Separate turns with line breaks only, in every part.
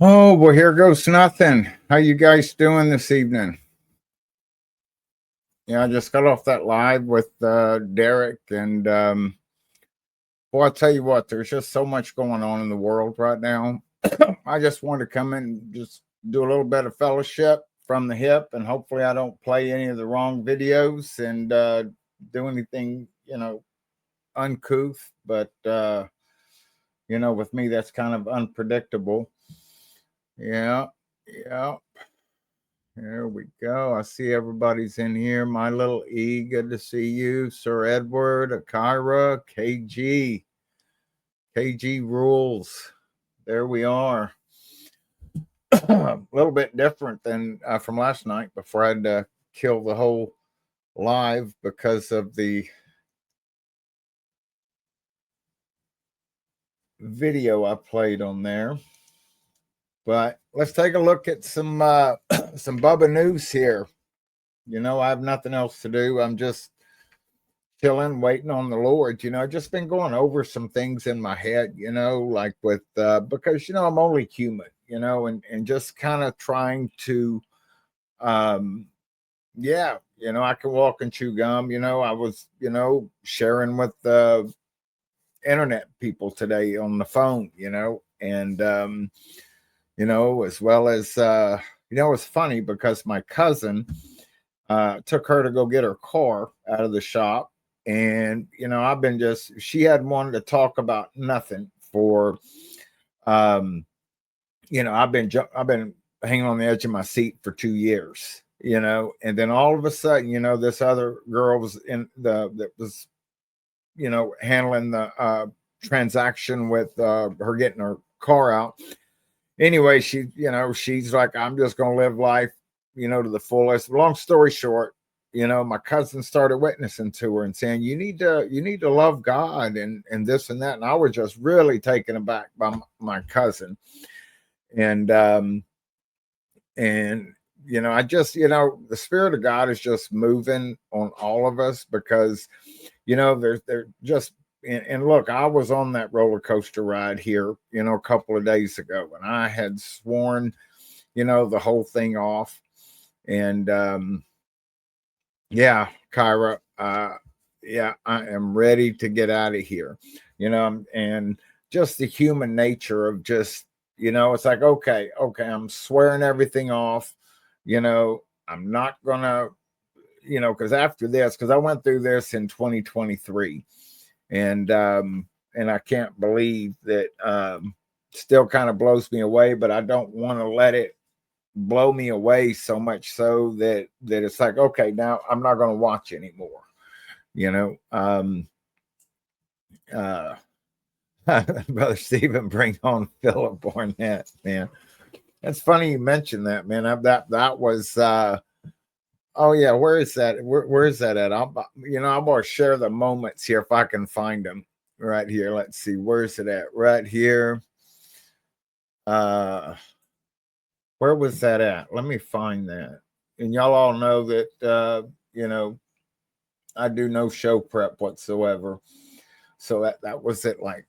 Oh, well, here goes nothing. How you guys doing this evening? Yeah, I just got off that live with Derek, and well, I'll tell you what, there's just so much going on in the world right now. I just want to come in and just do a little bit of fellowship from the hip, and hopefully I don't play any of the wrong videos and do anything, uncouth. But, with me, that's kind of unpredictable. Yeah, yeah. There we go. I see everybody's in here. My little E, good to see you. Sir Edward, Akira, KG. KG rules. There we are. A little bit different than from last night before I had to kill the whole live because of the video I played on there. But let's take a look at some Bubba news here. I have nothing else to do. I'm just chilling, waiting on the Lord. I've just been going over some things in my head, like with because I'm only human, and just kind of trying to I can walk and chew gum. I was, sharing with the internet people today on the phone, and as well as it's funny because my cousin took her to go get her car out of the shop. And, she had wanted to talk about nothing for, I've been hanging on the edge of my seat for 2 years, and then all of a sudden, this other girl was handling the transaction with her getting her car out. Anyway, she's like, I'm just going to live life, to the fullest. Long story short, my cousin started witnessing to her and saying, you need to love God and this and that. And I was just really taken aback by my cousin. And I just, the Spirit of God is just moving on all of us because, they're just, and look, I was on that roller coaster ride here, a couple of days ago, and I had sworn, the whole thing off. And, yeah, Kyra, I am ready to get out of here, and just the human nature of just, it's like, okay, I'm swearing everything off, I'm not gonna, because after this, because I went through this in 2023, and I can't believe that still kind of blows me away, but I don't want to let it blow me away so much so that it's like, okay, now I'm not going to watch anymore. Brother Stephen, bring on Philip Barnett, man. That's funny you mentioned that, man. That was oh yeah, where is that? Where is that at? I'm going to share the moments here if I can find them right here. Let's see, where's it at? Right here. Where was that at? Let me find that. And y'all all know that I do no show prep whatsoever. So that was it. Like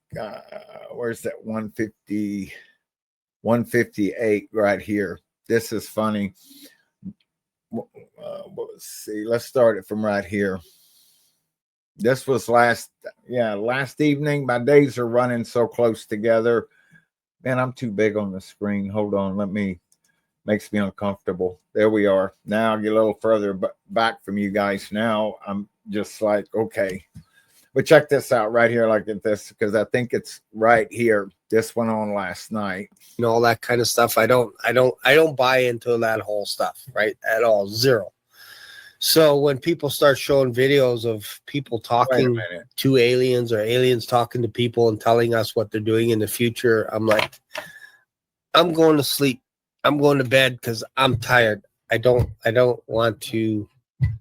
where's that? 150, 158 right here. This is funny. Let's see. Let's start it from right here. This was last evening. My days are running so close together. Man, I'm too big on the screen. Hold on. Makes me uncomfortable. There we are. Now I'll get a little further back from you guys. Now I'm just like, okay. But check this out right here, like at this, because I think it's right here. This went on last night.
All that kind of stuff. I don't buy into that whole stuff, right? At all. Zero. So when people start showing videos of people talking to aliens or aliens talking to people and telling us what they're doing in the future, I'm like, I'm going to sleep. I'm going to bed because I'm tired. I don't want to.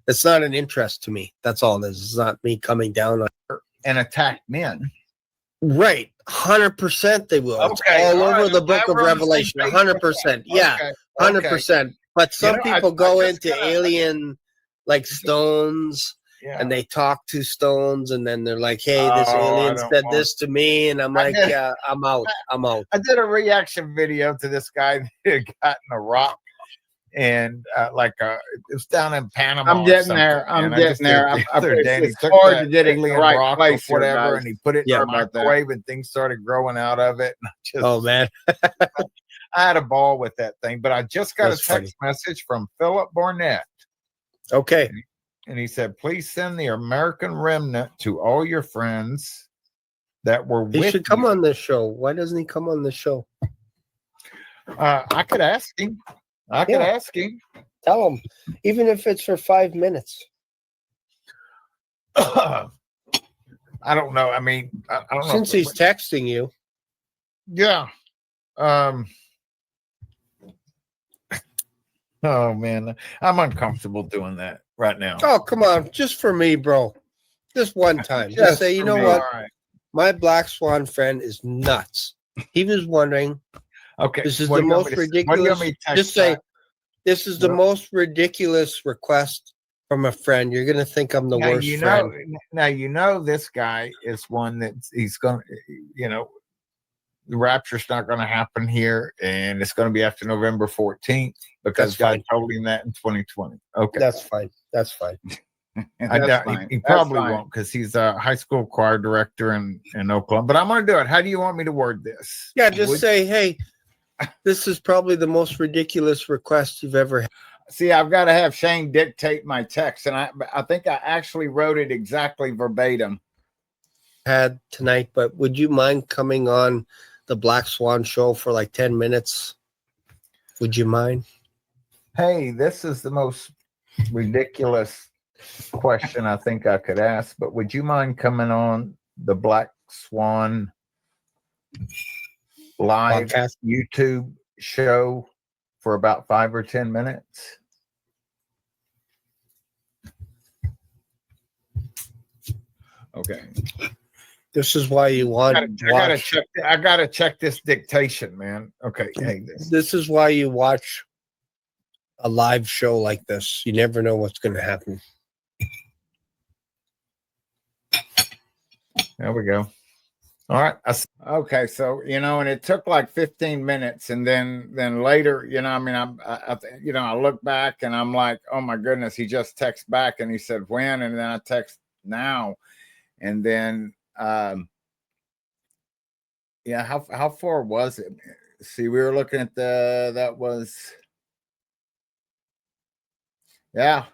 It's not an interest to me. That's all it is. It's not me coming down on
and attack men.
Right. 100% they will. It's all over the book of Revelation. 100%. Yeah. 100%. But some people go into alien like stones
Yeah.
and they talk to Stones, and then they're like, "Hey, this
Oh, I
alien
don't
said
want-
this to me," and I'm
I
like,
did-
"Yeah, I'm out. I'm out."
I did a reaction video to this guy that got in a rock, and it was down in Panama.
I'm
or
getting
something,
there. I'm
man. I just
getting there.
did it the
I
other day, and he
it's
took
hard
that
to get it in the
alien
right
rock
place
or
here,
whatever,
guys.
and he put it in
Yeah.
the
Sorry about that.
microwave, and things started growing out of it. And
Oh man,
I had a ball with that thing. But I just got
That's
a text message from Philip Barnett.
okay.
And he said, please send the American Remnant to all your friends that were
He
with
should come
you.
on this show. Why doesn't he come on the show?
I could ask him. I could
Yeah.
ask him.
Tell him, even if it's for 5 minutes.
I don't know. I mean, I don't know.
Since he's texting you,
Yeah. Oh man, I'm uncomfortable doing that right now.
oh come on, just for me, bro. Just one time. Just
Just
say, you
for
know
me.
what?
All right.
My Black Swan friend is nuts. He was wondering.
Okay.
This is
what
the
do you want
most
me to- what do you want
ridiculous.
me to text
Just say,
back?
this is the
What?
most ridiculous request from a friend. You're gonna think I'm the
Now,
worst
you
friend.
know, now you know this guy is one that he's gonna, you know, the rapture's not going to happen here, and it's going to be after November 14th because
That's
God
fine.
told him that in 2020. Okay,
That's fine. That's fine.
I
That's
doubt
fine.
he
That's
probably
fine.
won't because he's a high school choir director in Oklahoma. But I'm going to do it. How do you want me to word this?
Yeah, just
Would-
say, hey, this is probably the most ridiculous request you've ever had.
See, I've got to have Shane dictate my text, and I think I actually wrote it exactly verbatim.
Tonight, but would you mind coming on the Black Swan show for like 10 minutes? Would you mind?
Hey, this is the most ridiculous question I think I could ask, but would you mind coming on the Black Swan live
Podcast?
YouTube show for about 5 or 10 minutes? Okay.
This is why you want
I gotta check this dictation, man. Okay. Hey,
this is why you watch a live show like this. You never know what's going to happen.
there we go. All right. Okay. So, you know, and it took like 15 minutes. And then later, you know, I mean, I look back and I'm like, oh my goodness, he just texted back and he said, when? And then I text now. And then, yeah, how far was it? See, we were looking at that was, yeah.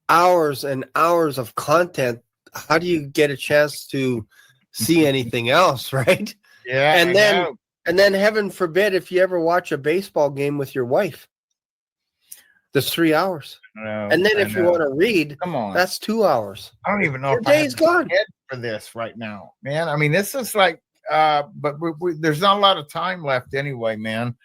Hours and hours of content. How do you get a chance to see anything else, right?
Yeah.
And
I
then-
know.
And then heaven forbid if you ever watch a baseball game with your wife. That's 3 hours.
No,
And then
I
if you
know.
want to read,
Come on.
that's 2 hours.
I don't even know
Your
if I have
day's
the
gone.
head for this right now, man. I mean, this is like, but there's not a lot of time left anyway, man.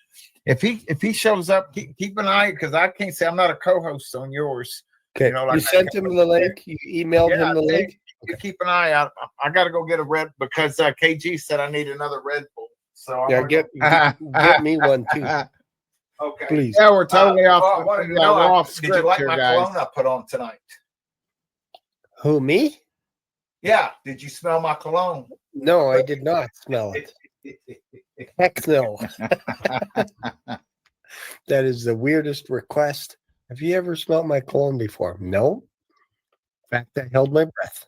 If he shows up, keep an eye because I can't say I'm not a co-host on yours.
Okay.
You know, like
you sent
I-
him the link. You emailed
Yeah,
him the
I did.
link.
You keep an eye out. I got to go get a Red because KG said I need another Red Bull. So I'm
Yeah,
gonna
get me one too,
okay.
please.
Yeah, we're totally off.
Oh, what-
we're
you know,
off
did you
script
like
here,
my
guys.
cologne I put on tonight?
Who, me?
Yeah. Did you smell my cologne?
No, I did not smell it. Heck no. That is the weirdest request. Have you ever smelled my cologne before? No. In fact, I held my breath.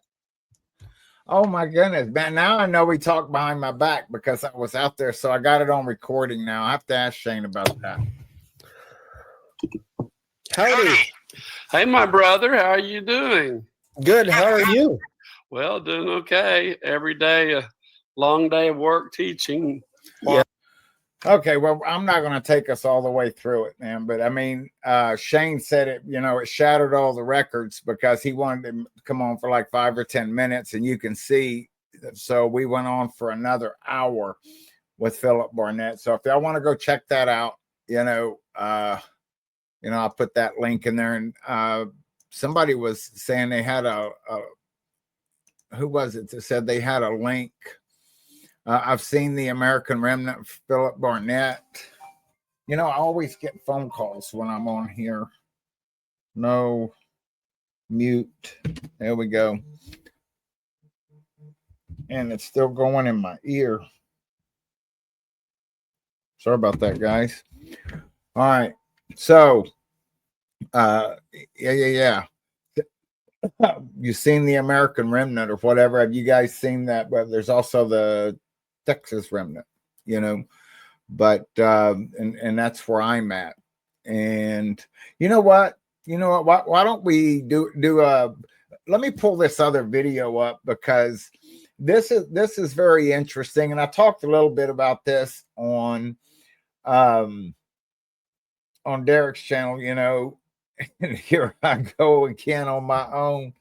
Oh my goodness, man. Now I know we talked behind my back because I was out there. So I got it on recording now. I have to ask Shane about that.
Howdy.
Hey, my brother, how are you doing?
Good. How are you?
Well, doing okay. Every day, a long day of work teaching.
Okay, well, I'm not going to take us all the way through it, man. But I mean, Shane said it, you know, it shattered all the records because he wanted to come on for like 5 or 10 minutes. And you can see, so we went on for another hour with Philip Barnett. So if y'all want to go check that out, I'll put that link in there. And somebody was saying they had who was it that said they had a link? I've seen the American Remnant, Philip Barnett. You know, I always get phone calls when I'm on here. No mute. There we go. And it's still going in my ear. Sorry about that, guys. All right. So, yeah. You've seen the American Remnant or whatever. Have you guys seen that? But there's also the Texas Remnant, you know. But and that's where I'm at. And you know what? Why don't we do let me pull this other video up, because this is very interesting, and I talked a little bit about this on Derek's channel, you know. And here I go again on my own.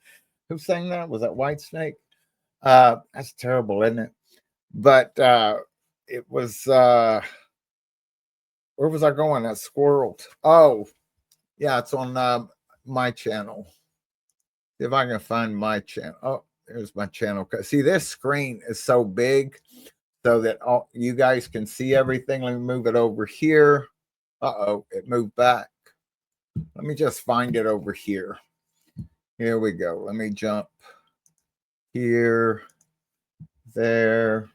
Who sang that? Was that Whitesnake? That's terrible, isn't it? But it was where was I going? That squirreled. Oh, yeah, it's on my channel. See if I can find my channel. Oh, there's my channel. See, this screen is so big so that all you guys can see everything. Let me move it over here. Uh-oh, it moved back. Let me just find it over here. Here we go. Let me jump here, there.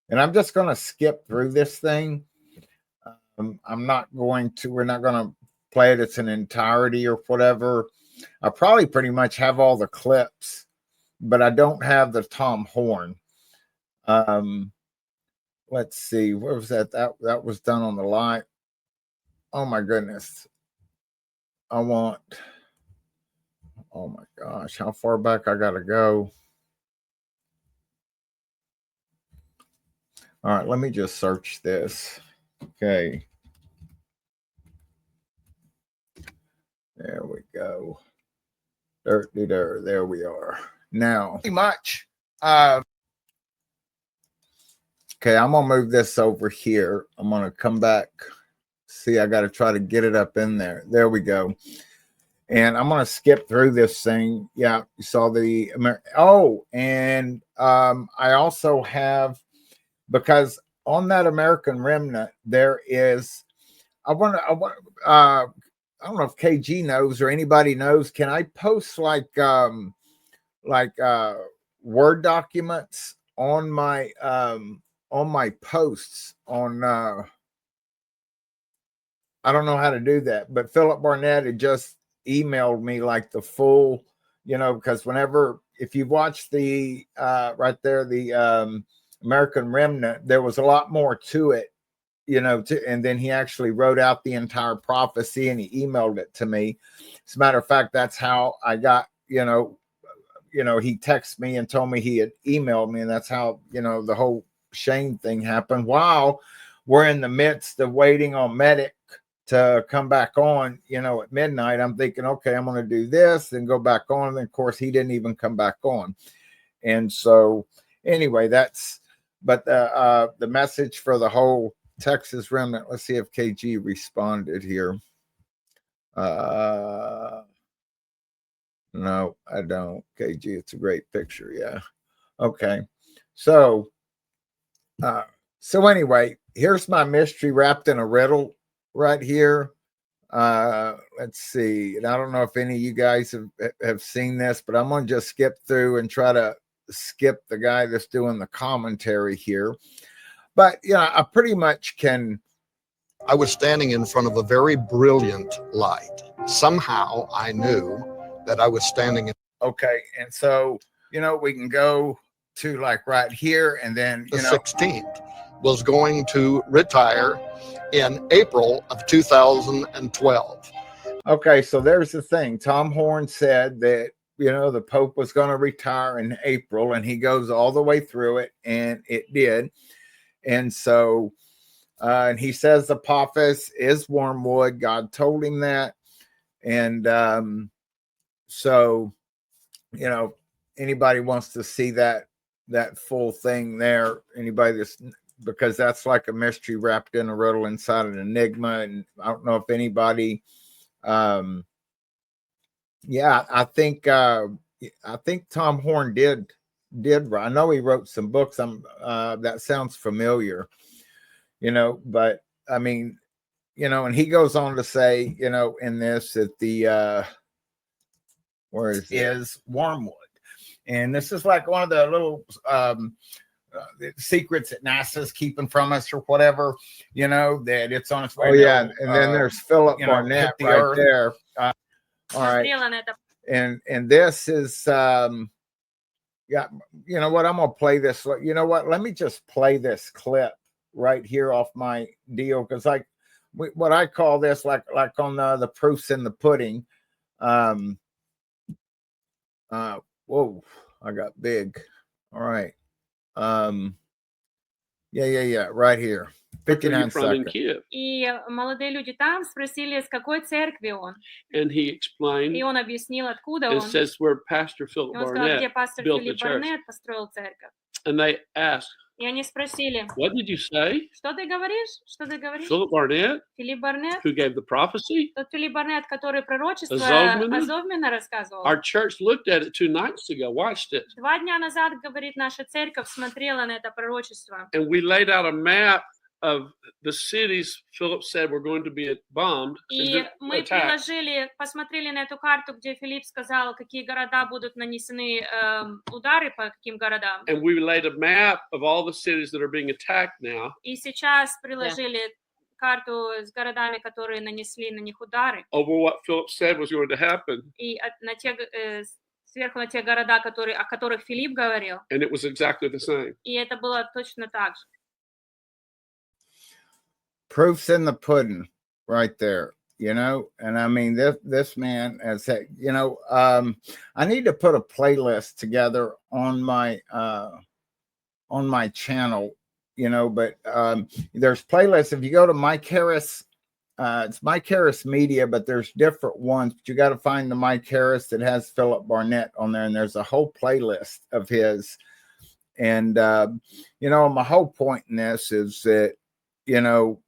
And I'm just going to skip through this thing. I'm not going to, we're not going to play it its an entirety or whatever. I probably pretty much have all the clips, but I don't have the Tom Horn. Let's see, where was that? That was done on the live. Oh my goodness. Oh my gosh, how far back I gotta go. All right, let me just search this. Okay. There we go. There we are. Now, pretty much. Okay, I'm gonna move this over here. I'm gonna come back. See, I gotta try to get it up in there. There we go. And I'm gonna skip through this thing. Yeah, you saw the and I also have, because on that American Remnant there is, I don't know if KG knows or anybody knows. Can I post like Word documents on my posts on I don't know how to do that, but Philip Barnett had just emailed me like the full, you know, because whenever, if you watch the right there, the American Remnant, there was a lot more to it, you know, and then he actually wrote out the entire prophecy and he emailed it to me. As a matter of fact, that's how I got, you know, he texted me and told me he had emailed me, and that's how, you know, the whole Shane thing happened while we're in the midst of waiting on Medic to come back on, you know, at midnight. I'm thinking, okay, I'm going to do this and go back on. And of course, he didn't even come back on. And so anyway, but the message for the whole Texas Remnant, let's see if KG responded here. No, I don't. KG, it's a great picture. Yeah. Okay. So anyway, here's my mystery wrapped in a riddle right here. Let's see. And I don't know if any of you guys have seen this, but I'm going to just skip through and try to skip the guy that's doing the commentary here. But yeah, I pretty much can.
I was standing in front of a very brilliant light. Somehow I knew that I was standing in.
Okay. And so, you know, we can go to like right here, and then
the 16th was going to retire in April of 2012.
Okay, so there's the thing. Tom Horn said that, you know, the Pope was going to retire in April, and he goes all the way through it, and it did. And so, and he says the Apophis is wormwood. God told him that. And so, you know, anybody wants to see that full thing there, anybody that's, because that's like a mystery wrapped in a riddle inside an enigma. And I don't know if anybody, yeah, I think Tom Horn did I know he wrote some books. That sounds familiar, you know, but I mean, you know, and he goes on to say, you know, in this that the where is wormwood, and this is like one of the little the secrets that NASA's keeping from us or whatever, you know, that it's on its way.
Oh yeah, and then there's Philip Barnett
the
right
earth.
there.
All right, and this is yeah, you know what, I'm gonna play this. You know what, let me just play this clip right here off my deal, because like what I call this, like on the proofs in the pudding. Whoa, I got big. All right. Yeah, right here. 59 seconds.
И молодые люди там спросили, с какой церкви он.
And he explained.
И он объяснил, откуда
It
он.
says where Pastor Philip
И он сказал, где
Barnett
пастор
built the
Филипп
church.
Барнетт построил церковь.
And they asked,
И они спросили,
what did you say?
что ты говоришь? Что ты говоришь?
Philip Barnett,
Филипп Барнетт,
who gave the prophecy?
тот Филипп Барнетт, который пророчество
Азовмина?
Азовмина рассказывал.
Our church looked at it 2 nights ago, watched it.
2 дня назад, говорит, наша церковь смотрела на это пророчество.
And we laid out a map of the cities Philip said were going to be bombed.
И мы посмотрели на эту карту, где Филипп сказал, какие города будут нанесены удары по каким городам.
And we laid a map of all the cities that are being attacked now.
И сейчас приложили карту с городами, которые нанесли на них удары.
Over what Philip said was going to happen.
И на те сверху на те города, о которых Филипп говорил.
And it was exactly the same.
И это было точно так же.
Proofs in the pudding right there, you know. And I mean, this man has said, you know, I need to put a playlist together on my channel, you know, but there's playlists. If you go to Mike Harris, it's Mike Harris Media, but there's different ones, but you got to find the Mike Harris that has Philip Barnett on there, and there's a whole playlist of his. And you know, my whole point in this is that, you know,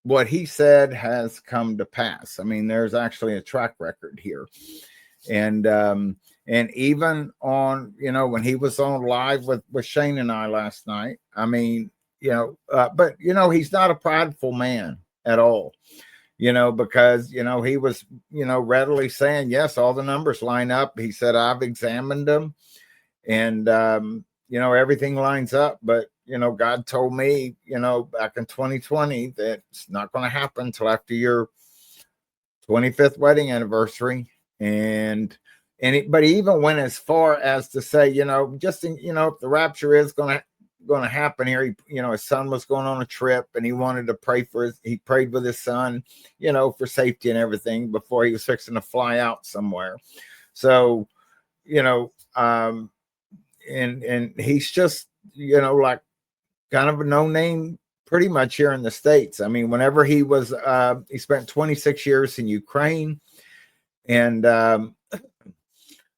what he said has come to pass. I mean, there's actually a track record here. And even on, you know, when he was on live with Shane and I last night, I mean, you know, but, you know, he's not a prideful man at all, you know, because, you know, he was, you know, readily saying, yes, all the numbers line up. He said, I've examined them and, you know, everything lines up, but, you know, God told me, you know, back in 2020 that it's not going to happen until after your 25th wedding anniversary. But he even went as far as to say, you know, just in, you know, if the rapture is going to happen here, he, you know, his son was going on a trip and he wanted to pray he prayed with his son, you know, for safety and everything before he was fixing to fly out somewhere. So, you know, and he's just, you know, like kind of a no-name pretty much here in the States. I mean, whenever he was, he spent 26 years in Ukraine, and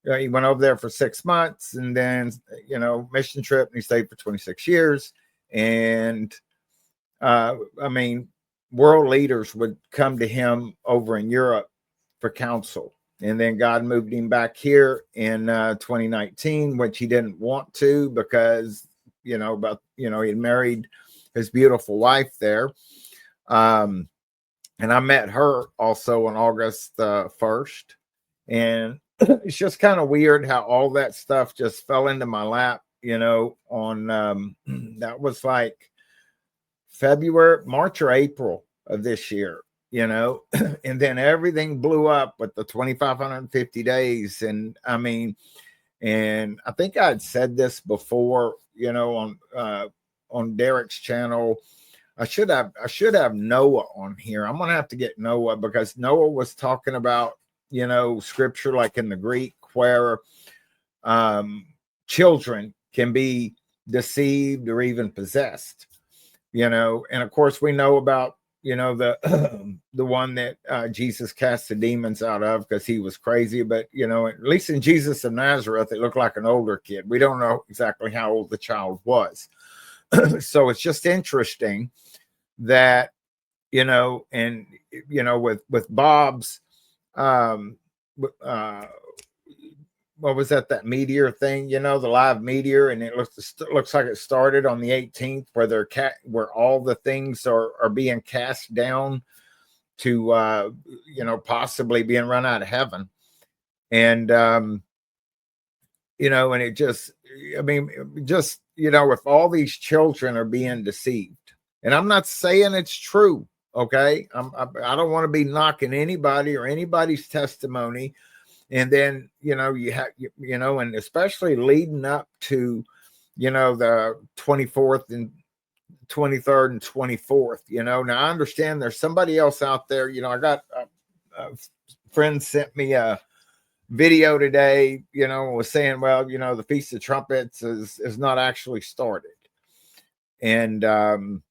he went over there for 6 months, and then, you know, mission trip, and he stayed for 26 years. And I mean, world leaders would come to him over in Europe for counsel. And then God moved him back here in 2019, which he didn't want to because, you know, but, you know, he had married his beautiful wife there. And I met her also on August 1st. And it's just kind of weird how all that stuff just fell into my lap, you know, on that was like March or April of this year, you know, and then everything blew up with the 2,550 days. And I mean, and I think I'd said this before, you know, on Derek's channel. I should have Noah on here. I'm going to have to get Noah because Noah was talking about, you know, scripture like in the Greek where children can be deceived or even possessed, you know. And of course we know about, you know, the one that Jesus cast the demons out of because he was crazy. But, you know, at least in Jesus of Nazareth, it looked like an older kid. We don't know exactly how old the child was. So it's just interesting that, you know, and, you know, with Bob's, what was that meteor thing, you know, the live meteor, and it looks like it started on the 18th where all the things are being cast down to possibly being run out of heaven. And and it just, I mean, just, if all these children are being deceived, and I'm not saying it's true, okay? I don't want to be knocking anybody or anybody's testimony. And then, you have, and especially leading up to, the 24th and 23rd and 24th, now I understand there's somebody else out there. I got a friend sent me a video today, was saying, well, the Feast of Trumpets is not actually started. And, and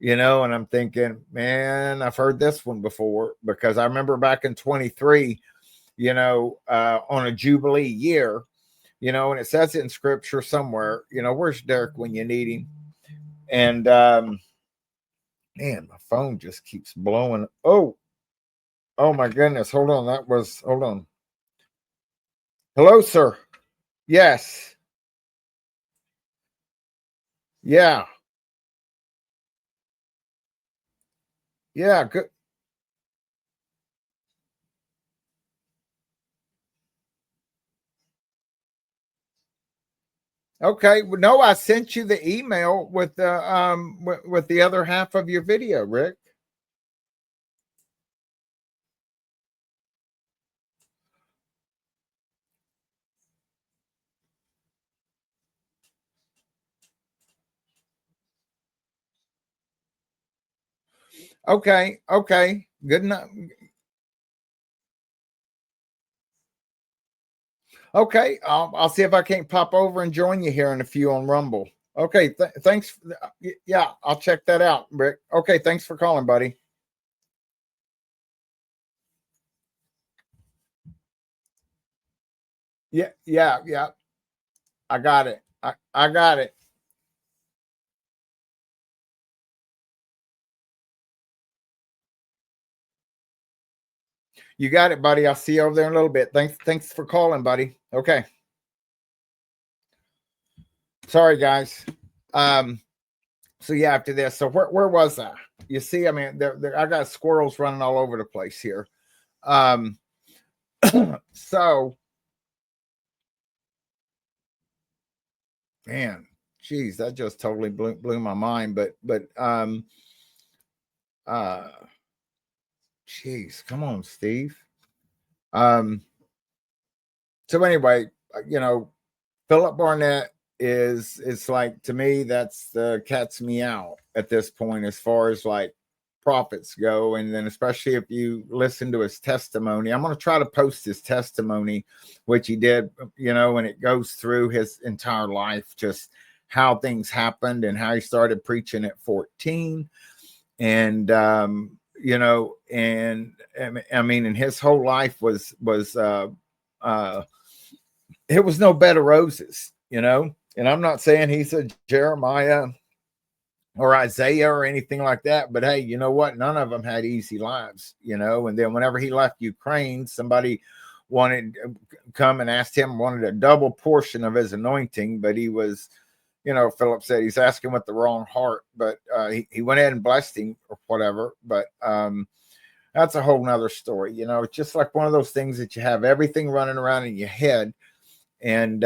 I'm thinking, man, I've heard this one before, because I remember back in 23, on a Jubilee year, and it says it in scripture somewhere, where's Derek when you need him? And, man, my phone just keeps blowing. Oh my goodness. Hold on. Hello, sir. Yes. Yeah. Yeah. Good. Okay. Well, no, I sent you the email with the with the other half of your video, Rick. Okay. Good enough. Okay, I'll see if I can't pop over and join you here in a few on Rumble. Okay, thanks. Yeah, I'll check that out, Rick. Okay, thanks for calling, buddy. Yeah. I got it. I got it. You got it, buddy. I'll see you over there in a little bit. Thanks for calling, buddy. Okay. Sorry, guys. So yeah, after this, so where was I? You see, I mean, I got squirrels running all over the place here. So, man, geez, that just totally blew my mind. But geez, come on, Steve. So anyway, Philip Barnett is like, to me, that's the cat's meow at this point, as far as like prophets go. And then especially if you listen to his testimony, I'm going to try to post his testimony, which he did, and it goes through his entire life, just how things happened and how he started preaching at 14. And, and I mean, and his whole life was it was no bed of roses, and I'm not saying he's a Jeremiah or Isaiah or anything like that, but hey, you know what? None of them had easy lives, and then whenever he left Ukraine, somebody wanted to come and asked him, wanted a double portion of his anointing, but he was, Philip said he's asking with the wrong heart, but he went ahead and blessed him or whatever. But that's a whole nother story. It's just like one of those things that you have everything running around in your head. And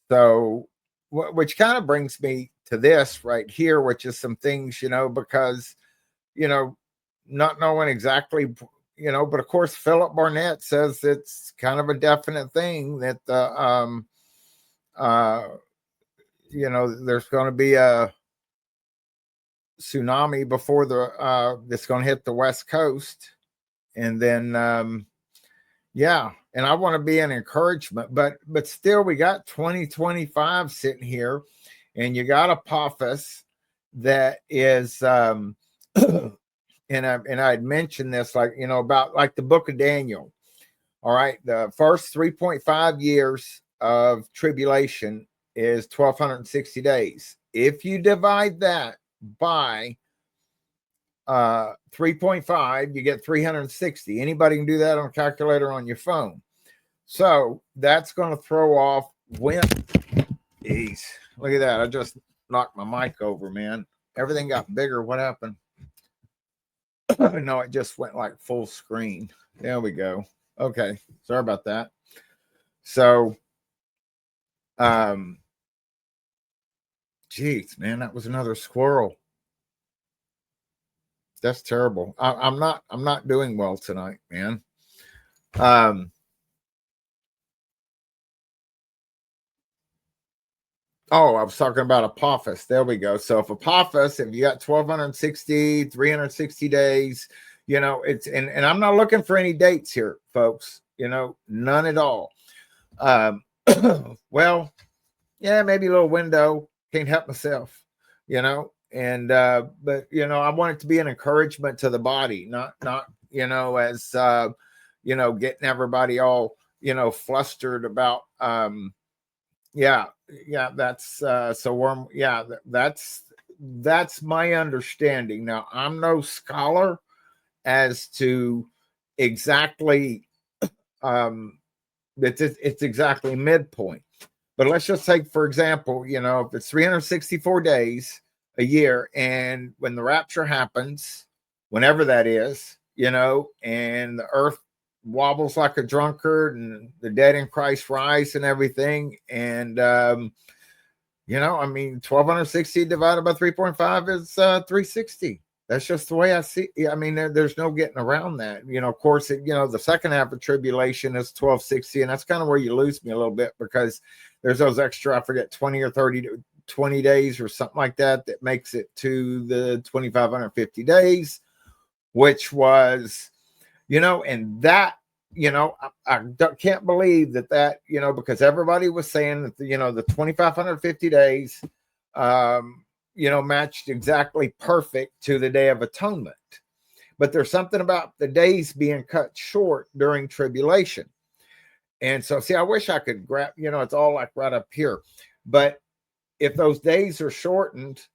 so, which kind of brings me to this right here, which is some things, because, not knowing exactly, but of course, Philip Barnett says it's kind of a definite thing that, there's going to be a tsunami before that's going to hit the West Coast. And then, yeah. And I want to be an encouragement, but still we got 2025 sitting here, and you got Apophis that is, and I'd mentioned this, like, about like the book of Daniel. All right. The first 3.5 years of tribulation is 1,260 days. If you divide that by 3.5, you get 360. Anybody can do that on a calculator on your phone. So that's going to throw off when. Jeez, look at that. I just knocked my mic over, man. Everything got bigger. What happened? No, it just went like full screen. There we go. Okay. Sorry about that. So, geez, man, that was another squirrel. That's terrible. I'm not doing well tonight, man. Oh, I was talking about Apophis. There we go. So if Apophis, if you got 1260, 360 days, you know, it's and I'm not looking for any dates here, folks, you know, none at all. Well, yeah, maybe a little window. Can't help myself, you know. And but you know, I want it to be an encouragement to the body, not you know, as you know, getting everybody all, you know, flustered about yeah, that's so warm. Yeah, that's my understanding. Now, I'm no scholar as to exactly it's exactly midpoint. But let's just take, for example, you know, if it's 364 days a year, and when the rapture happens, whenever that is, you know, and the earth wobbles like a drunkard and the dead in Christ rise and everything. And, you know, I mean, 1260 divided by 3.5 is 360. That's just the way I see it. I mean, there's no getting around that. You know, of course, you know, the second half of tribulation is 1260. And that's kind of where you lose me a little bit, because there's those extra, I forget, 20 or 30, 20 days or something like that, that makes it to the 2,550 days, which was, you know, and that, you know, I can't believe that, you know, because everybody was saying that, you know, the 2,550 days, you know, matched exactly perfect to the Day of Atonement. But there's something about the days being cut short during tribulation. And so, see, I wish I could grab, you know, it's all like right up here. But if those days are shortened,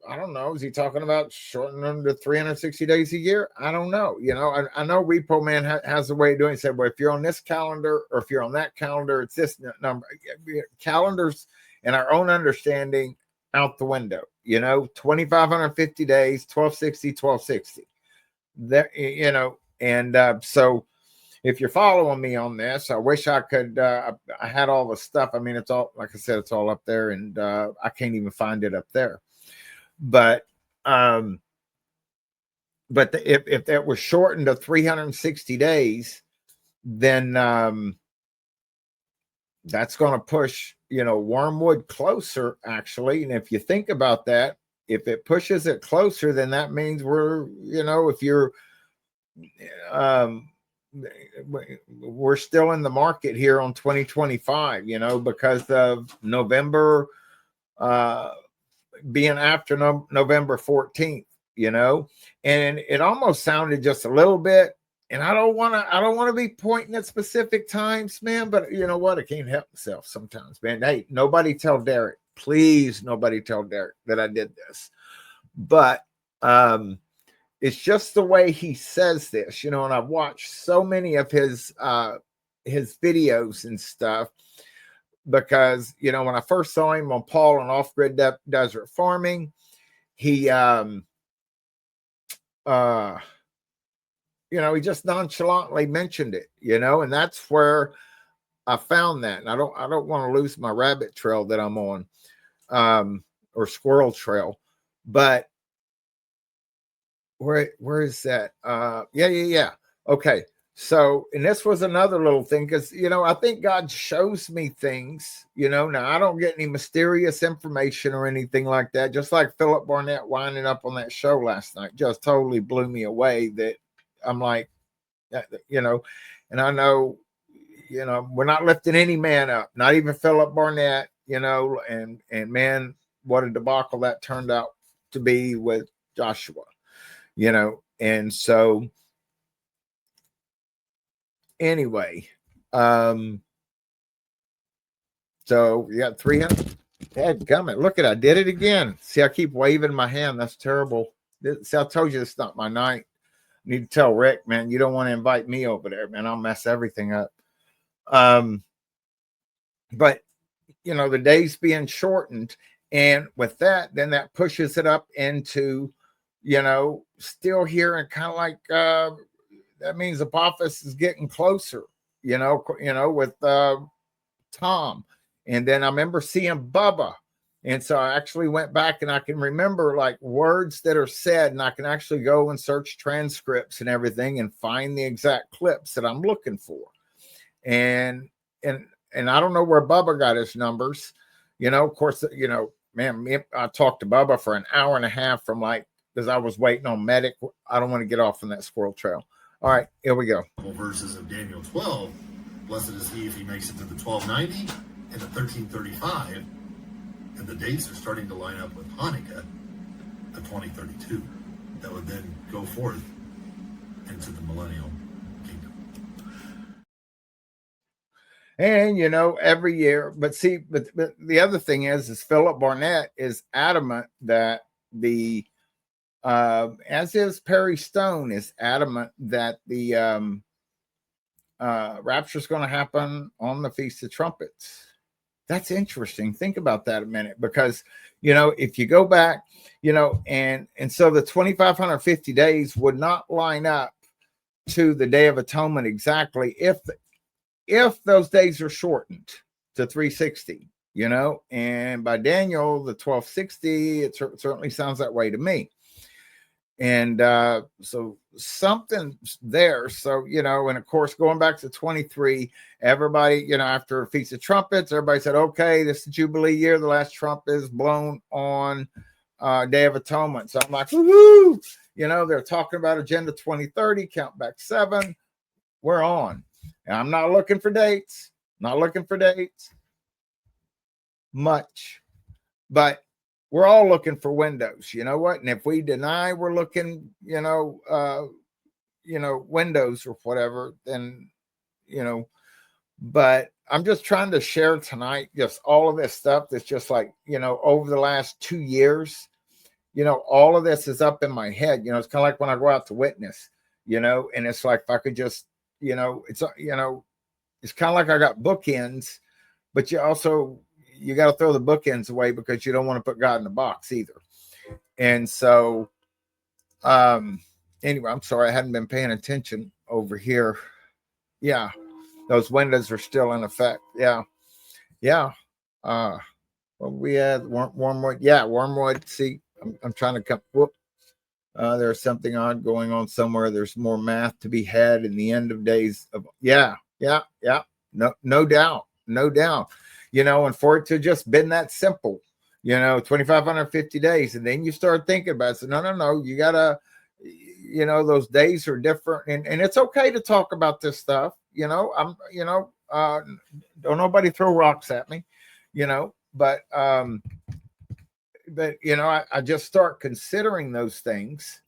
I don't know. Is he talking about shortening them to 360 days a year? I don't know. You know, I know Repo Man has a way of doing it. He said, well, if you're on this calendar or if you're on that calendar, it's this number. Calendars and our own understanding out the window. You know, 2,550 days, 1260, 1260. There, you know, and so if you're following me on this, I wish I could. I had all the stuff. I mean, it's all, like I said, it's all up there, and I can't even find it up there. But if that was shortened to 360 days, then that's going to push, you know, Wormwood closer, actually. And if you think about that, if it pushes it closer, then that means we're, you know, if you're we're still in the market here on 2025, you know, because of November being after November 14th, you know. And it almost sounded just a little bit, and I don't want to be pointing at specific times, man, but you know what, I can't help myself sometimes, man. Hey, nobody tell Derek, please, nobody tell Derek that I did this. But it's just the way he says this, you know. And I've watched so many of his videos and stuff, because, you know, when I first saw him on Paul and Off-Grid Desert Farming, he you know, he just nonchalantly mentioned it, you know. And that's where I found that. And I don't want to lose my rabbit trail that I'm on, or squirrel trail. But where is that? Yeah. Okay. So, and this was another little thing, because, you know, I think God shows me things, you know. Now, I don't get any mysterious information or anything like that. Just like Philip Barnett winding up on that show last night just totally blew me away. That I'm like, you know, and I know, you know, we're not lifting any man up, not even Philip Barnett, you know, and man, what a debacle that turned out to be with Joshua, you know. And so anyway, so you got 300. Dadgummit, look at, I did it again. See, I keep waving my hand. That's terrible. See, I told you it's not my night. I need to tell Rick, man, you don't want to invite me over there, man. I'll mess everything up. But you know, the days being shortened, and with that, then that pushes it up into still here and kind of like that means Apophis is getting closer, with Tom. And then I remember seeing Bubba. And so I actually went back and I can remember like words that are said, and I can actually go and search transcripts and everything and find the exact clips that I'm looking for. And I don't know where Bubba got his numbers. Of course, man, I talked to Bubba for an hour and a half from because I was waiting on Medic. I don't want to get off on that squirrel trail. All right, here we go.
Verses of Daniel 12, blessed is he if he makes it to the 1290 and the 1335. And the dates are starting to line up with Hanukkah, the 2032, that would then go forth into the millennial kingdom.
And every year, but the other thing is Philip Barnett is adamant that as is Perry Stone is adamant that the rapture is going to happen on the Feast of Trumpets. That's interesting. Think about that a minute, because, if you go back, and so the 2,550 days would not line up to the Day of Atonement exactly if those days are shortened to 360, and by Daniel, the 1260, it certainly sounds that way to me. And so something's there. So, and of course, going back to 23, everybody, after Feast of Trumpets, everybody said, okay, this is the Jubilee year. The last trump is blown on Day of Atonement. So I'm like, woohoo! They're talking about Agenda 2030, count back 7. We're on. And I'm not looking for dates. Much. But we're all looking for windows, you know what? And if we deny we're looking, windows or whatever, then, but I'm just trying to share tonight, just all of this stuff that's just like, over the last 2 years, all of this is up in my head. It's kind of like when I go out to witness, and it's like, if I could just, it's kind of like I got bookends, but you got to throw the bookends away because you don't want to put God in the box either. And so, anyway, I'm sorry. I hadn't been paying attention over here. Yeah. Those windows are still in effect. Yeah. Yeah. Well, we had Wormwood. Yeah. Wormwood. See, I'm trying to come. Whoop. There's something odd going on somewhere. There's more math to be had in the end of days of, yeah. No doubt. And for it to just been that simple, 2,550 days. And then you start thinking about it. So no, you gotta, those days are different. And it's okay to talk about this stuff. Don't nobody throw rocks at me, but I just start considering those things.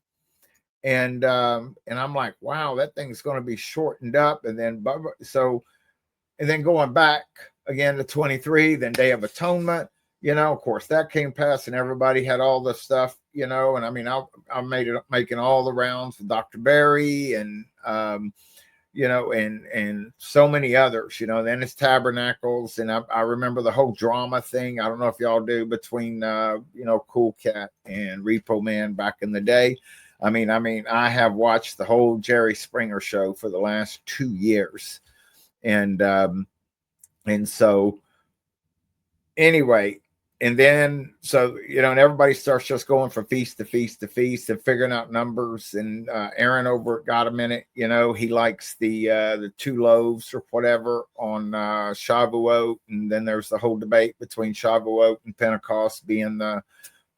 And I'm like, wow, that thing's going to be shortened up. And then going back again to 23, then Day of Atonement, of course that came past and everybody had all this stuff, and I mean, I making all the rounds with Dr. Barry and, and so many others, then it's Tabernacles. And I remember the whole drama thing. I don't know if y'all do between, Cool Cat and Repo Man back in the day. I mean, I have watched the whole Jerry Springer show for the last 2 years. And so anyway, and then, so, and everybody starts just going from feast to feast to feast and figuring out numbers. And Aaron over at Got a Minute, he likes the 2 loaves or whatever on Shavuot. And then there's the whole debate between Shavuot and Pentecost being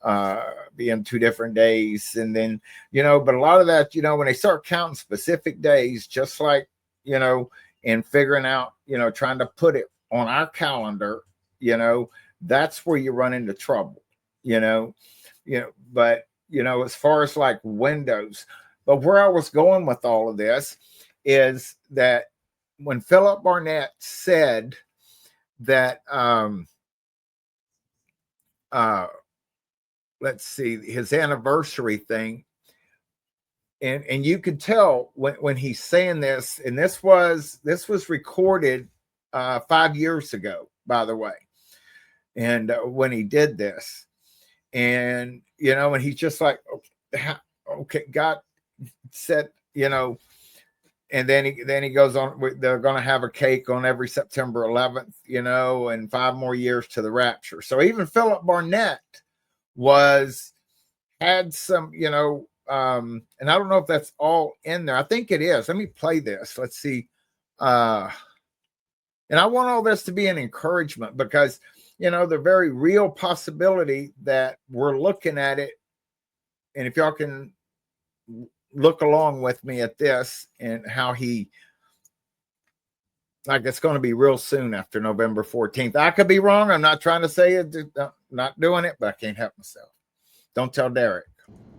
2 different days. And then, but a lot of that, when they start counting specific days, just like, and figuring out, trying to put it on our calendar, that's where you run into trouble, but, as far as like windows, but where I was going with all of this is that when Philip Barnett said that, let's see, his anniversary thing, and you could tell when he's saying this, and this was recorded 5 years ago, by the way. And when he did this, and and he's just like, okay, God said, you know, and then he goes on. They're going to have a cake on every September 11th, you know, and 5 more years to the rapture. So even Philip Barnett had some, you know, and I don't know if that's all in there. I think it is. Let me play this. Let's see. And I want all this to be an encouragement because, you know, the very real possibility that we're looking at it. And if y'all can look along with me at this and how it's going to be real soon after November 14th. I could be wrong. I'm not trying to say it, not doing it, but I can't help myself. Don't tell Derek.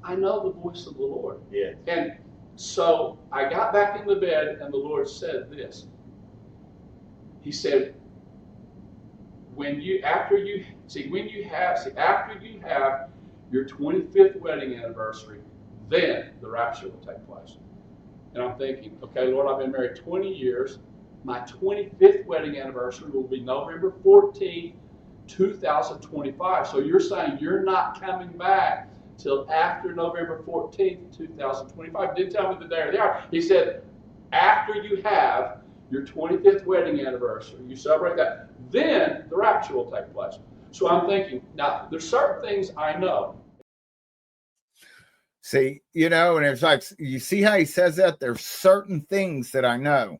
I know the voice of the Lord.
Yeah.
And so I got back in the bed and the Lord said this. He said, after you have your 25th wedding anniversary, then the rapture will take place. And I'm thinking, okay, Lord, I've been married 20 years. My 25th wedding anniversary will be November 14th, 2025. So you're saying you're not coming back till after November 14th, 2025. He didn't tell me the day or the hour. He said, after you have your 25th wedding anniversary, you celebrate that, then the rapture will take place. So I'm thinking, now, there's certain things I know.
See, you know, and it's like, you see how he says that? There's certain things that I know,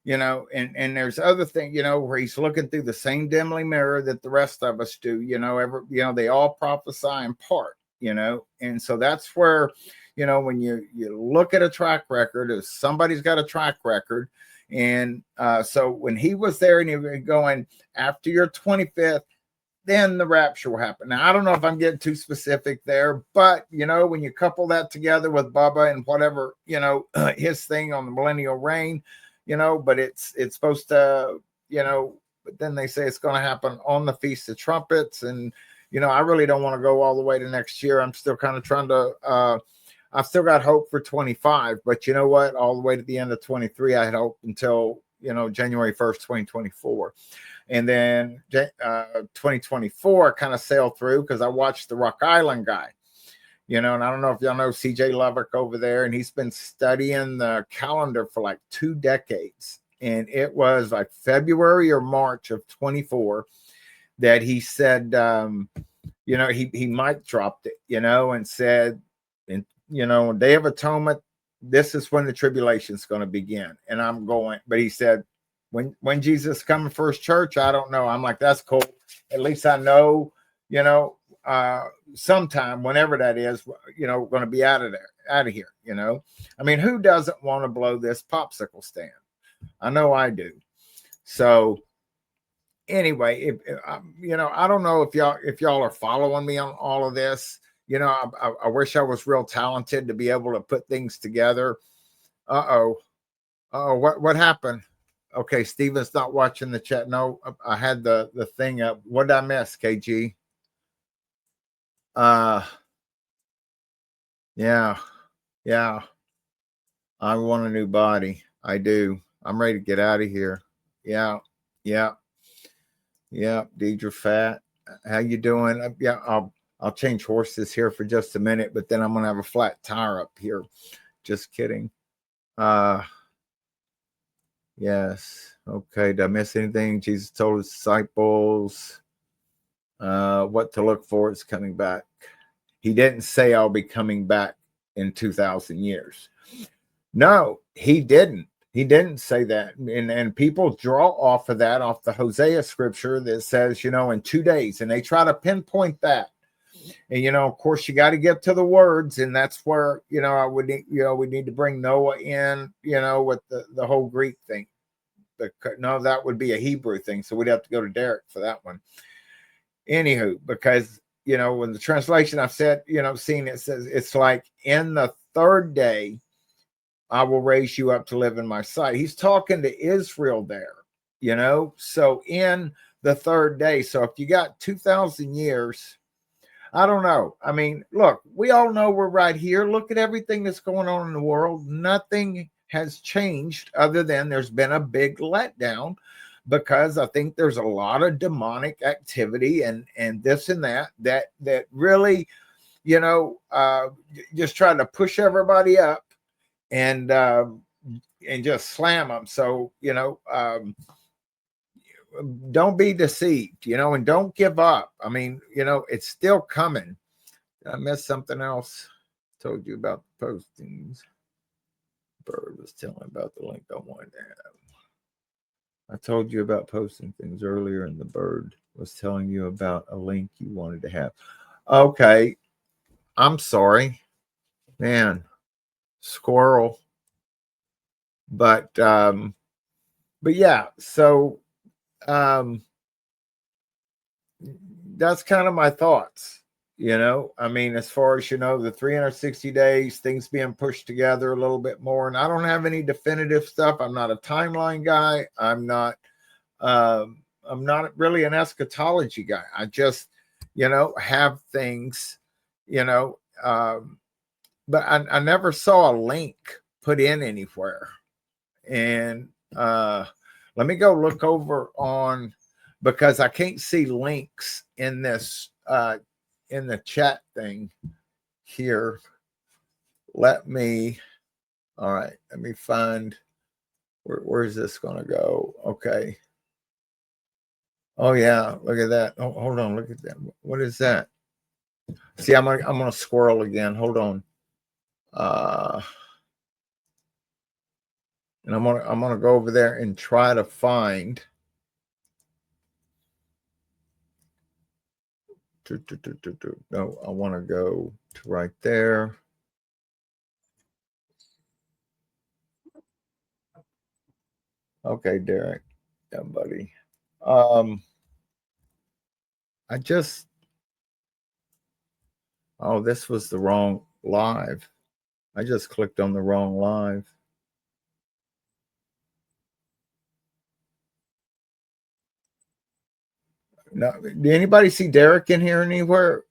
you know, and there's other things, you know, where he's looking through the same dimly mirror that the rest of us do, you know, they all prophesy in part, you know, and so that's where, you know, when you look at a track record, if somebody's got a track record, and so when he was there and he was going, after your 25th, then the rapture will happen. Now, I don't know if I'm getting too specific there, but, you know, when you couple that together with Bubba and whatever, you know, his thing on the millennial reign, you know, but it's supposed to, you know, but then they say it's going to happen on the Feast of Trumpets. And, you know, I really don't want to go all the way to next year. I'm still kind of trying to, I've still got hope for 25, but you know what? All the way to the end of 23, I had hope until, you know, January 1st, 2024. And then 2024 kind of sailed through because I watched the Rock Island guy, you know, and I don't know if y'all know CJ Lovick over there, and he's been studying the calendar for like 2 decades. And it was like February or March of 24 that he said, you know, he mic dropped it, you know, and said, and, you know, Day of Atonement, this is when the tribulation is going to begin. And I'm going, but he said, when Jesus coming for his church, I don't know. I'm like, that's cool. At least I know, you know, sometime, whenever that is, you know, going to be out of here, you know. I mean, who doesn't want to blow this popsicle stand? I know I do. So anyway, if you know, I don't know if y'all are following me on all of this. You know, I wish I was real talented to be able to put things together. What happened? Okay, Steven's not watching the chat. No, I had the thing up. What did I miss, KG? Yeah. I want a new body. I do. I'm ready to get out of here. Yeah. Deidre Fat, how you doing? Yeah, I'll change horses here for just a minute, but then I'm gonna have a flat tire up here. Just kidding. Yes. Okay. Did I miss anything? Jesus told his disciples what to look for is coming back. He didn't say I'll be coming back in 2,000 years. No, he didn't. He didn't say that. And people draw off of that, off the Hosea scripture that says, you know, in 2 days, and they try to pinpoint that. And, you know, of course, you got to get to the words, and that's where, you know, we need to bring Noah in, you know, with the whole Greek thing. No, that would be a Hebrew thing, so we'd have to go to Derek for that one. Anywho, because, you know, when the translation I've said, you know, seen it says it's like, in the 3rd day, I will raise you up to live in my sight. He's talking to Israel there, you know, so in the 3rd day. So if you got 2,000 years, I don't know. I mean, look, we all know we're right here. Look at everything that's going on in the world. Nothing has changed other than there's been a big letdown, because I think there's a lot of demonic activity and this and that really, just try to push everybody up and just slam them. So, don't be deceived, and don't give up. I mean, it's still coming. I missed something else. Told you about the postings. Bird was telling about the link I wanted to have. I told you about posting things earlier, and the bird was telling you about a link you wanted to have. Okay. I'm sorry. Man. Squirrel. But yeah, so that's kind of my thoughts. I mean, as far as the 360 days, things being pushed together a little bit more. And I don't have any definitive stuff. I'm not a timeline guy. I'm not really an eschatology guy. I just, have things, but I never saw a link put in anywhere. And let me go look over on, because I can't see links in this in the chat thing here. All right, let me find where is this gonna go? Okay. Oh yeah, look at that. Oh, hold on, look at that. What is that? See, I'm gonna squirrel again. Hold on. And I'm gonna go over there and try to find. No, I want to go to right there. Okay, Derek. Yeah, buddy. This was the wrong live. I just clicked on the wrong live. Now, did anybody see Derek in here anywhere?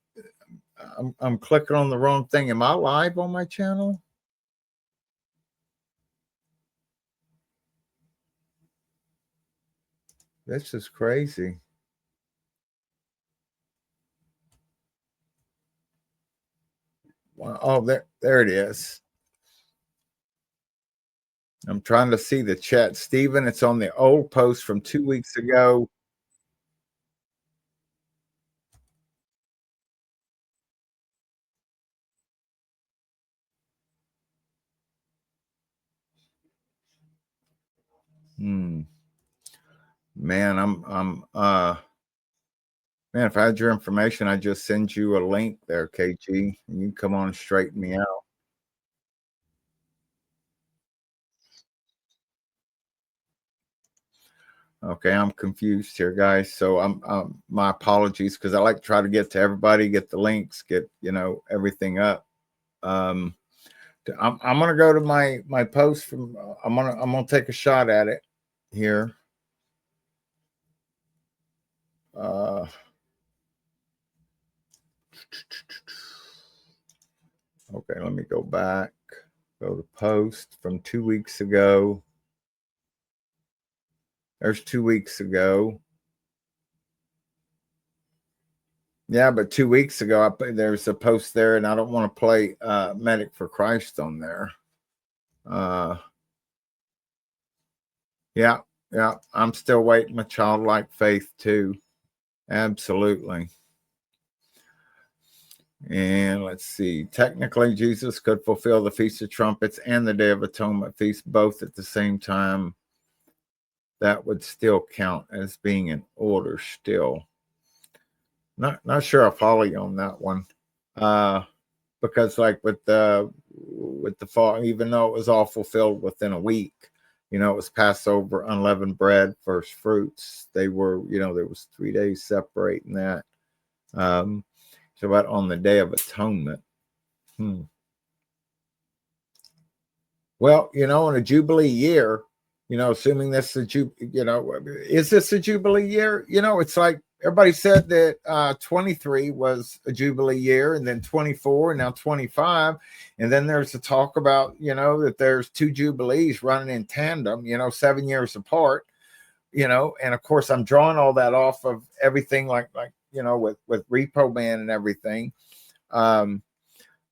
I'm clicking on the wrong thing. Am I live on my channel? This is crazy. Wow. Oh, there it is. I'm trying to see the chat. Stephen, it's on the old post from 2 weeks ago. Man, man, if I had your information, I'd just send you a link there, KG, and you can come on and straighten me out. Okay, I'm confused here, guys. So I'm my apologies, because I like to try to get to everybody, get the links, get everything up. I'm gonna go to my post from. I'm gonna take a shot at it here. Okay, let me go back. Go to post from 2 weeks ago. There's 2 weeks ago. Yeah, but 2 weeks ago, there's a post there, and I don't want to play Medic for Christ on there. Yeah, I'm still waiting my childlike faith too. Absolutely. And let's see. Technically, Jesus could fulfill the Feast of Trumpets and the Day of Atonement feast both at the same time. That would still count as being in order still. Not sure I follow you on that one. Because like with the fall, even though it was all fulfilled within a week, it was Passover, unleavened bread, first fruits. They were, there was 3 days separating that. So about on the Day of Atonement. Well, in a Jubilee year, assuming this is is this a Jubilee year? It's like everybody said that 23 was a Jubilee year, and then 24, and now 25. And then there's a talk about, that there's 2 Jubilees running in tandem, 7 years apart, and of course I'm drawing all that off of everything like with Repo Man and everything.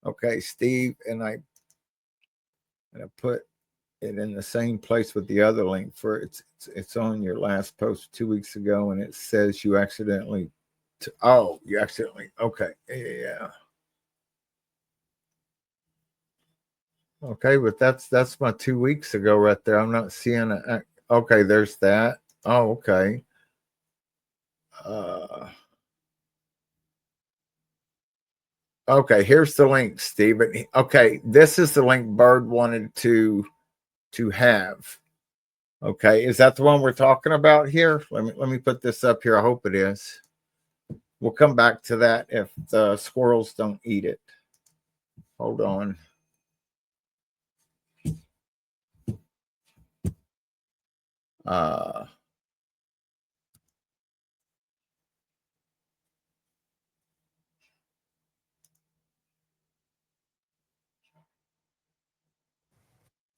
Okay, Steve, and I put it in the same place with the other link for it's on your last post 2 weeks ago, and it says you accidentally okay, yeah. Okay, but that's my 2 weeks ago right there. I'm not seeing it. Okay, there's that. Oh, okay. Okay, here's the link, Stephen. Okay, this is the link Bird wanted to have. Okay, is that the one we're talking about here? Let me put this up here. I hope it is. We'll come back to that if the squirrels don't eat it. Hold on.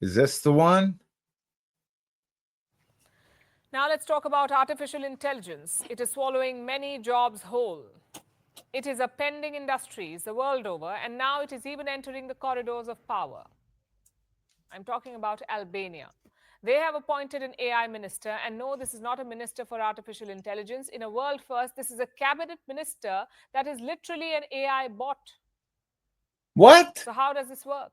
Is this the one?
Now let's talk about artificial intelligence. It is swallowing many jobs whole. It is upending industries the world over, and now it is even entering the corridors of power. I'm talking about Albania. They have appointed an AI minister, and no, this is not a minister for artificial intelligence. In a world first, this is a cabinet minister that is literally an AI bot.
What?
So how does this work?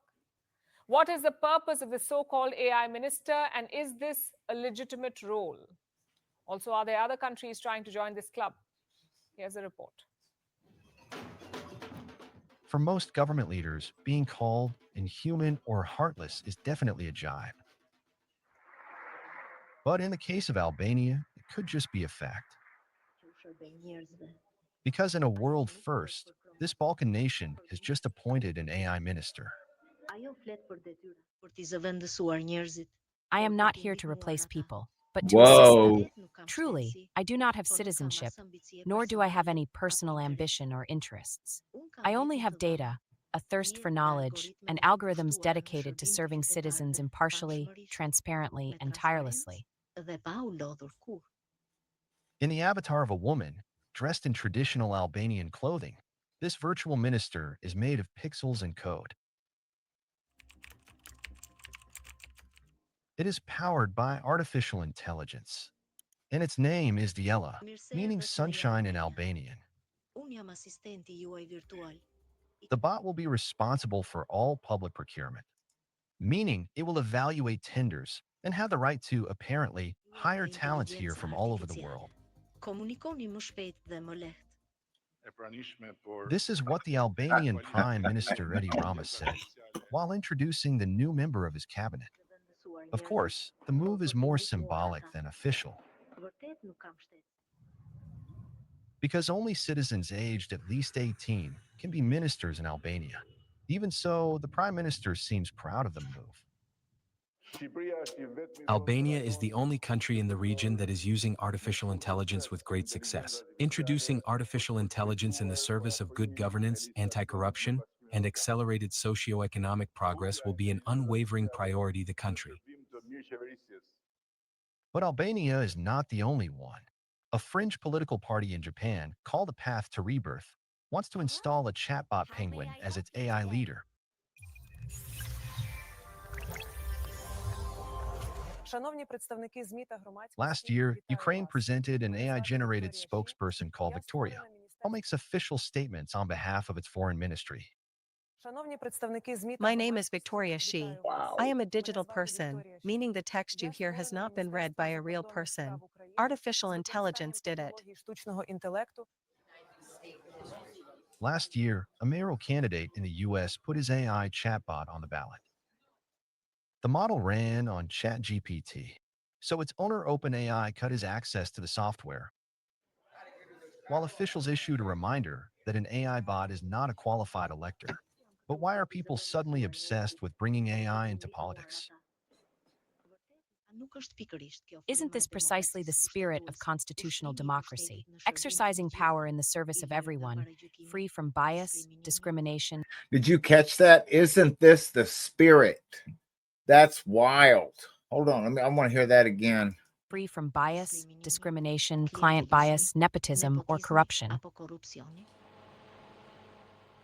What is the purpose of the so-called AI minister, and is this a legitimate role? Also, are there other countries trying to join this club? Here's a report.
For most government leaders, being called inhuman or heartless is definitely a jibe. But in the case of Albania, it could just be a fact. Because in a world first, this Balkan nation has just appointed an AI minister.
I am not here to replace people, but to
Whoa.
assist them. Truly, I do not have citizenship, nor do I have any personal ambition or interests. I only have data, a thirst for knowledge, and algorithms dedicated to serving citizens impartially, transparently, and tirelessly.
In the avatar of a woman, dressed in traditional Albanian clothing, this virtual minister is made of pixels and code. It is powered by artificial intelligence, and its name is Diela, meaning sunshine in Albanian. The bot will be responsible for all public procurement, meaning it will evaluate tenders and have the right to, apparently, hire talents here from all over the world. This is what the Albanian Prime Minister Edi Rama said while introducing the new member of his cabinet. Of course, the move is more symbolic than official, because only citizens aged at least 18 can be ministers in Albania. Even so, the Prime Minister seems proud of the move.
Albania is the only country in the region that is using artificial intelligence with great success. Introducing artificial intelligence in the service of good governance, anti-corruption, and accelerated socio-economic progress will be an unwavering priority of the country.
But Albania is not the only one. A fringe political party in Japan, called A Path to Rebirth, wants to install a chatbot penguin as its AI leader. Last year, Ukraine presented an AI-generated spokesperson called Victoria, who makes official statements on behalf of its foreign ministry.
My name is Victoria Shi. I am a digital person, meaning the text you hear has not been read by a real person. Artificial intelligence did it.
Last year, a mayoral candidate in the US put his AI chatbot on the ballot. The model ran on ChatGPT, so its owner OpenAI cut his access to the software. While officials issued a reminder that an AI bot is not a qualified elector. But why are people suddenly obsessed with bringing AI into politics?
Isn't this precisely the spirit of constitutional democracy, exercising power in the service of everyone, free from bias, discrimination?
Did you catch that? Isn't this the spirit? That's wild. Hold on, I want to hear that again.
Free from bias, discrimination, client bias, nepotism, or corruption.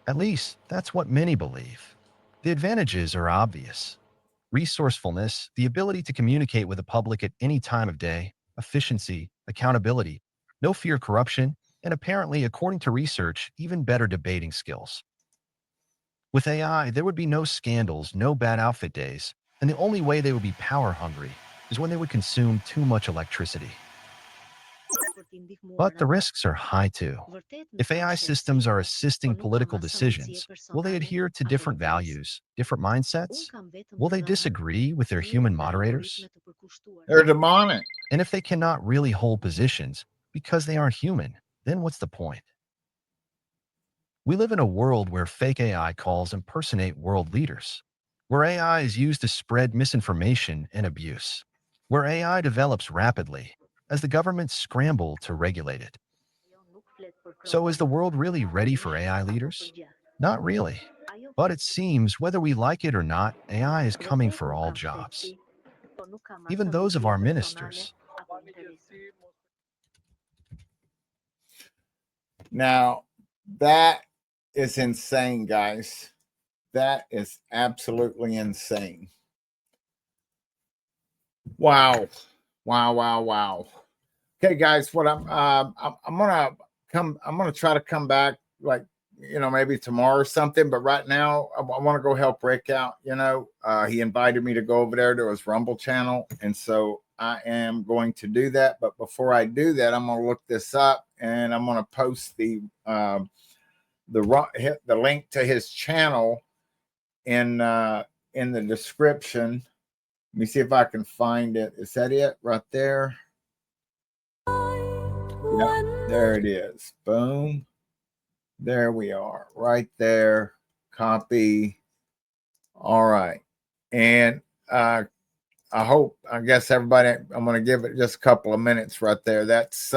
At least, that's what many believe. The advantages are obvious. Resourcefulness, the ability to communicate with the public at any time of day, efficiency, accountability, no fear of corruption, and apparently, according to research, even better debating skills. With AI, there would be no scandals, no bad outfit days, and the only way they would be power hungry is when they would consume too much electricity. But the risks are high too. If AI systems are assisting political decisions, will they adhere to different values, different mindsets? Will they disagree with their human moderators?
They're demonic.
And if they cannot really hold positions because they aren't human, then what's the point? We live in a world where fake AI calls impersonate world leaders, where AI is used to spread misinformation and abuse, where AI develops rapidly as the governments scramble to regulate it. So is the world really ready for AI leaders? Not really. But it seems, whether we like it or not, AI is coming for all jobs, even those of our ministers.
Now, that is insane, guys. That is absolutely insane. Wow. Wow. Okay, guys, what I'm gonna try to come back, like, maybe tomorrow or something, but right now I want to go help Rick out. He invited me to go over there to his Rumble channel, and so I am going to do that. But before I do that, I'm going to look this up, and I'm going to post the link to his channel in the description. Let me see if I can find it. Is that it right there? Yep, there it is. Boom. There we are. Right there. Copy. All right. And I guess everybody, I'm going to give it just a couple of minutes right there. That's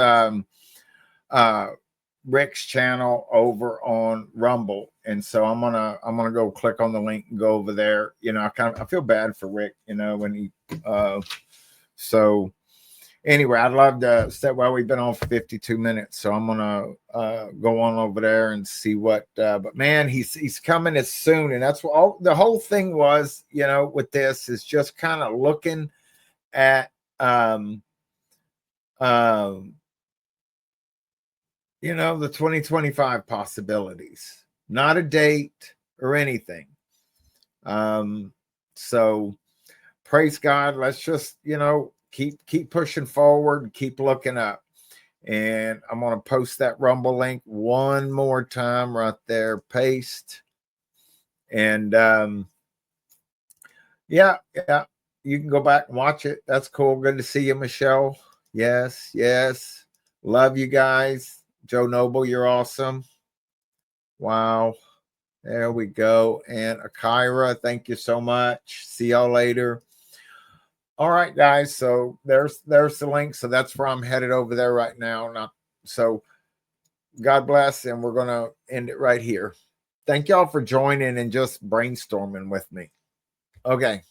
Rick's channel over on Rumble. And so I'm gonna go click on the link and go over there. I feel bad for Rick, when he so anyway, I'd love to say, well, we've been on for 52 minutes, so I'm gonna go on over there and see what but man, he's coming as soon, and that's what the whole thing was, with this is just kind of looking at the 2025 possibilities, not a date or anything. So praise God. Let's just, keep pushing forward and keep looking up. And I'm going to post that Rumble link one more time right there. Paste. And yeah, you can go back and watch it. That's cool. Good to see you, Michelle. Yes. Love you guys. Joe Noble, you're awesome. Wow. There we go. And Akira, thank you so much. See y'all later. All right, guys. So there's the link. So that's where I'm headed over there right now. So God bless. And we're going to end it right here. Thank y'all for joining and just brainstorming with me. Okay.